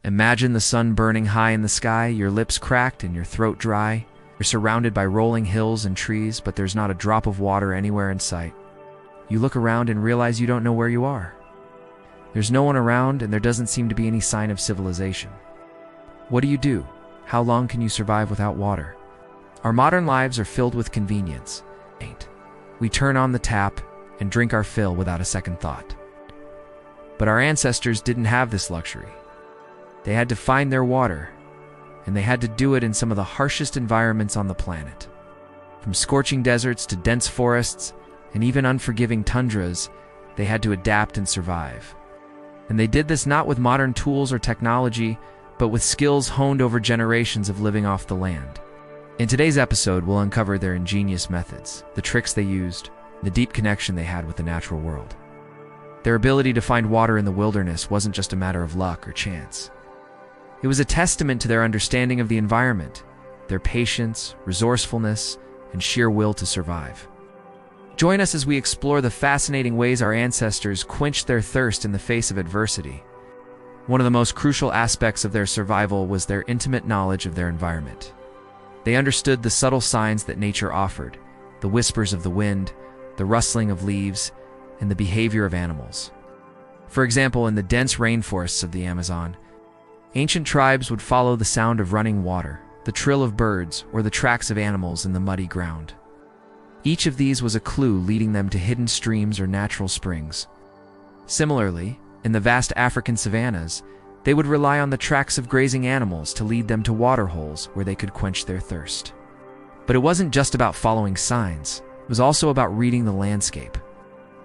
Imagine the sun burning high in the sky, your lips cracked and your throat dry. You're surrounded by rolling hills and trees, but there's not a drop of water anywhere in sight. You look around and realize you don't know where you are. There's no one around, and there doesn't seem to be any sign of civilization. What do you do? How long can you survive without water? Our modern lives are filled with convenience. We turn on the tap and drink our fill without a second thought. But our ancestors didn't have this luxury. They had to find their water, and they had to do it in some of the harshest environments on the planet. From scorching deserts to dense forests and even unforgiving tundras, they had to adapt and survive. And they did this not with modern tools or technology, but with skills honed over generations of living off the land. In today's episode, we'll uncover their ingenious methods, the tricks they used, the deep connection they had with the natural world. Their ability to find water in the wilderness wasn't just a matter of luck or chance. It was a testament to their understanding of the environment, their patience, resourcefulness, and sheer will to survive. Join us as we explore the fascinating ways our ancestors quenched their thirst in the face of adversity. One of the most crucial aspects of their survival was their intimate knowledge of their environment. They understood the subtle signs that nature offered, the whispers of the wind, the rustling of leaves, and the behavior of animals. For example, in the dense rainforests of the Amazon, ancient tribes would follow the sound of running water, the trill of birds, or the tracks of animals in the muddy ground. Each of these was a clue leading them to hidden streams or natural springs. Similarly, in the vast African savannas, they would rely on the tracks of grazing animals to lead them to water holes where they could quench their thirst. But it wasn't just about following signs, it was also about reading the landscape.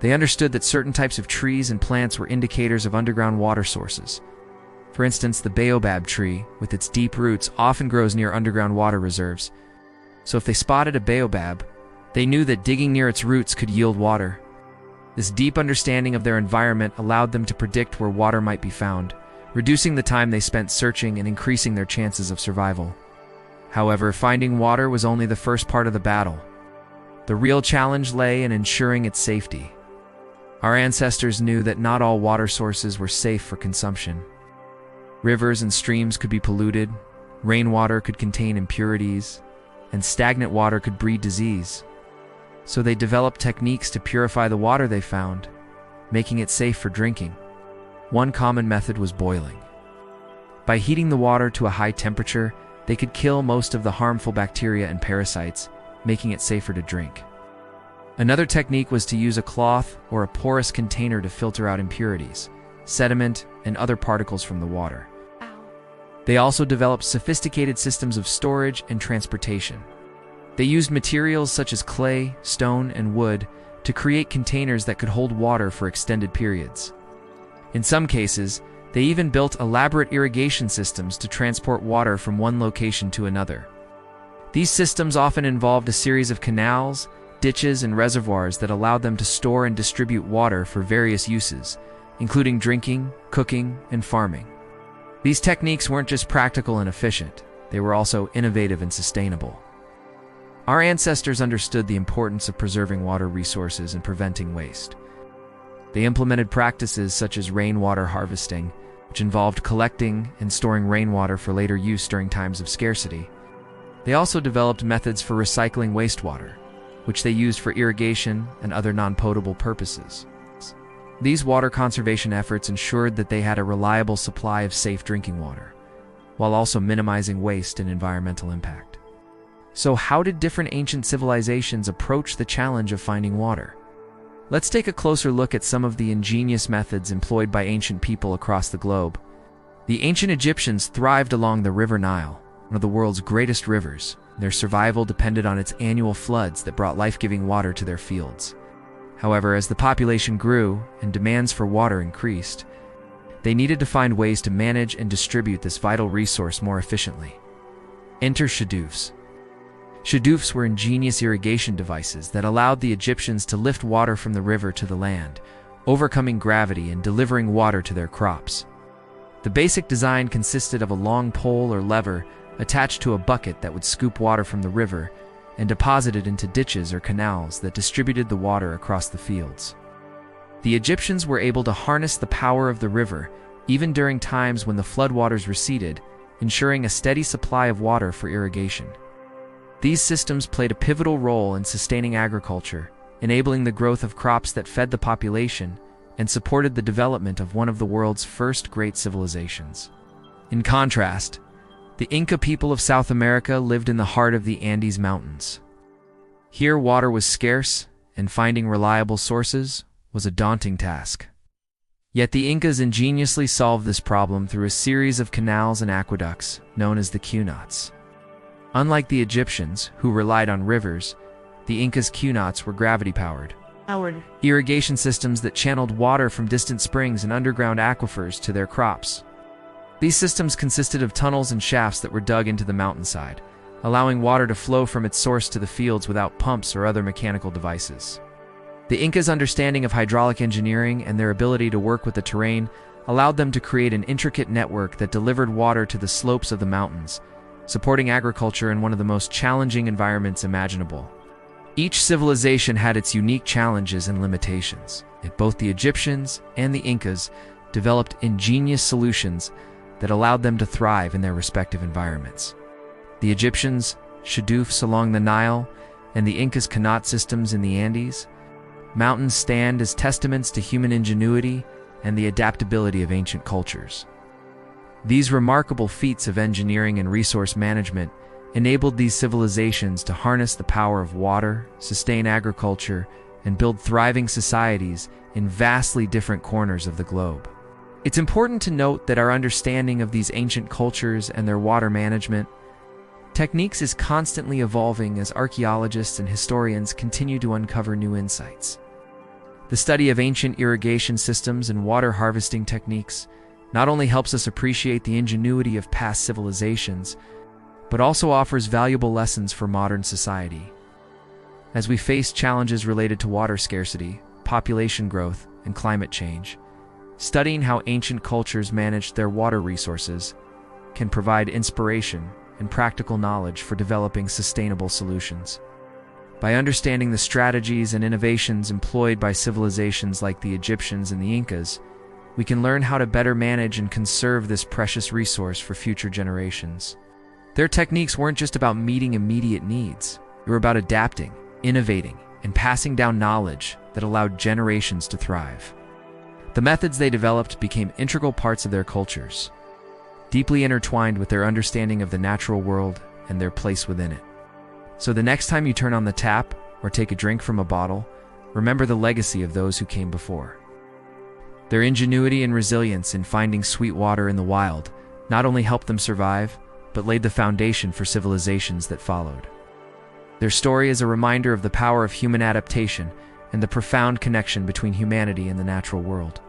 They understood that certain types of trees and plants were indicators of underground water sources. For instance, the baobab tree, with its deep roots, often grows near underground water reserves. So if they spotted a baobab, they knew that digging near its roots could yield water. This deep understanding of their environment allowed them to predict where water might be found, reducing the time they spent searching and increasing their chances of survival. However, finding water was only the first part of the battle. The real challenge lay in ensuring its safety. Our ancestors knew that not all water sources were safe for consumption. Rivers and streams could be polluted, rainwater could contain impurities, and stagnant water could breed disease. So they developed techniques to purify the water they found, making it safe for drinking. One common method was boiling. By heating the water to a high temperature, they could kill most of the harmful bacteria and parasites, making it safer to drink. Another technique was to use a cloth or a porous container to filter out impurities, sediment, and other particles from the water. They also developed sophisticated systems of storage and transportation. They used materials such as clay, stone, and wood to create containers that could hold water for extended periods. In some cases, they even built elaborate irrigation systems to transport water from one location to another. These systems often involved a series of canals, ditches, and reservoirs that allowed them to store and distribute water for various uses, including drinking, cooking, and farming. These techniques weren't just practical and efficient, they were also innovative and sustainable. Our ancestors understood the importance of preserving water resources and preventing waste. They implemented practices such as rainwater harvesting, which involved collecting and storing rainwater for later use during times of scarcity. They also developed methods for recycling wastewater, which they used for irrigation and other non-potable purposes. These water conservation efforts ensured that they had a reliable supply of safe drinking water, while also minimizing waste and environmental impact. So how did different ancient civilizations approach the challenge of finding water? Let's take a closer look at some of the ingenious methods employed by ancient people across the globe. The ancient Egyptians thrived along the River Nile, one of the world's greatest rivers. Their survival depended on its annual floods that brought life-giving water to their fields. However, as the population grew and demands for water increased, they needed to find ways to manage and distribute this vital resource more efficiently. Enter shadoofs. Shadoofs were ingenious irrigation devices that allowed the Egyptians to lift water from the river to the land, overcoming gravity and delivering water to their crops. The basic design consisted of a long pole or lever attached to a bucket that would scoop water from the river and deposit it into ditches or canals that distributed the water across the fields. The Egyptians were able to harness the power of the river even during times when the floodwaters receded, ensuring a steady supply of water for irrigation. These systems played a pivotal role in sustaining agriculture, enabling the growth of crops that fed the population and supported the development of one of the world's first great civilizations. In contrast, the Inca people of South America lived in the heart of the Andes Mountains. Here, water was scarce, and finding reliable sources was a daunting task. Yet the Incas ingeniously solved this problem through a series of canals and aqueducts known as the queues. Unlike the Egyptians, who relied on rivers, the Incas' queues were gravity-powered. Irrigation systems that channeled water from distant springs and underground aquifers to their crops. These systems consisted of tunnels and shafts that were dug into the mountainside, allowing water to flow from its source to the fields without pumps or other mechanical devices. The Incas' understanding of hydraulic engineering and their ability to work with the terrain allowed them to create an intricate network that delivered water to the slopes of the mountains, supporting agriculture in one of the most challenging environments imaginable. Each civilization had its unique challenges and limitations, yet both the Egyptians and the Incas developed ingenious solutions that allowed them to thrive in their respective environments. The Egyptians' shadoofs along the Nile and the Incas' qanat systems in the Andes mountains stand as testaments to human ingenuity and the adaptability of ancient cultures. These remarkable feats of engineering and resource management enabled these civilizations to harness the power of water, sustain agriculture, and build thriving societies in vastly different corners of the globe. It's important to note that our understanding of these ancient cultures and their water management techniques is constantly evolving as archaeologists and historians continue to uncover new insights. The study of ancient irrigation systems and water harvesting techniques not only helps us appreciate the ingenuity of past civilizations, but also offers valuable lessons for modern society. As we face challenges related to water scarcity, population growth, and climate change, studying how ancient cultures managed their water resources can provide inspiration and practical knowledge for developing sustainable solutions. By understanding the strategies and innovations employed by civilizations like the Egyptians and the Incas, we can learn how to better manage and conserve this precious resource for future generations. Their techniques weren't just about meeting immediate needs. They were about adapting, innovating, and passing down knowledge that allowed generations to thrive. The methods they developed became integral parts of their cultures, deeply intertwined with their understanding of the natural world and their place within it. So the next time you turn on the tap or take a drink from a bottle, remember the legacy of those who came before. Their ingenuity and resilience in finding sweet water in the wild not only helped them survive, but laid the foundation for civilizations that followed. Their story is a reminder of the power of human adaptation and the profound connection between humanity and the natural world.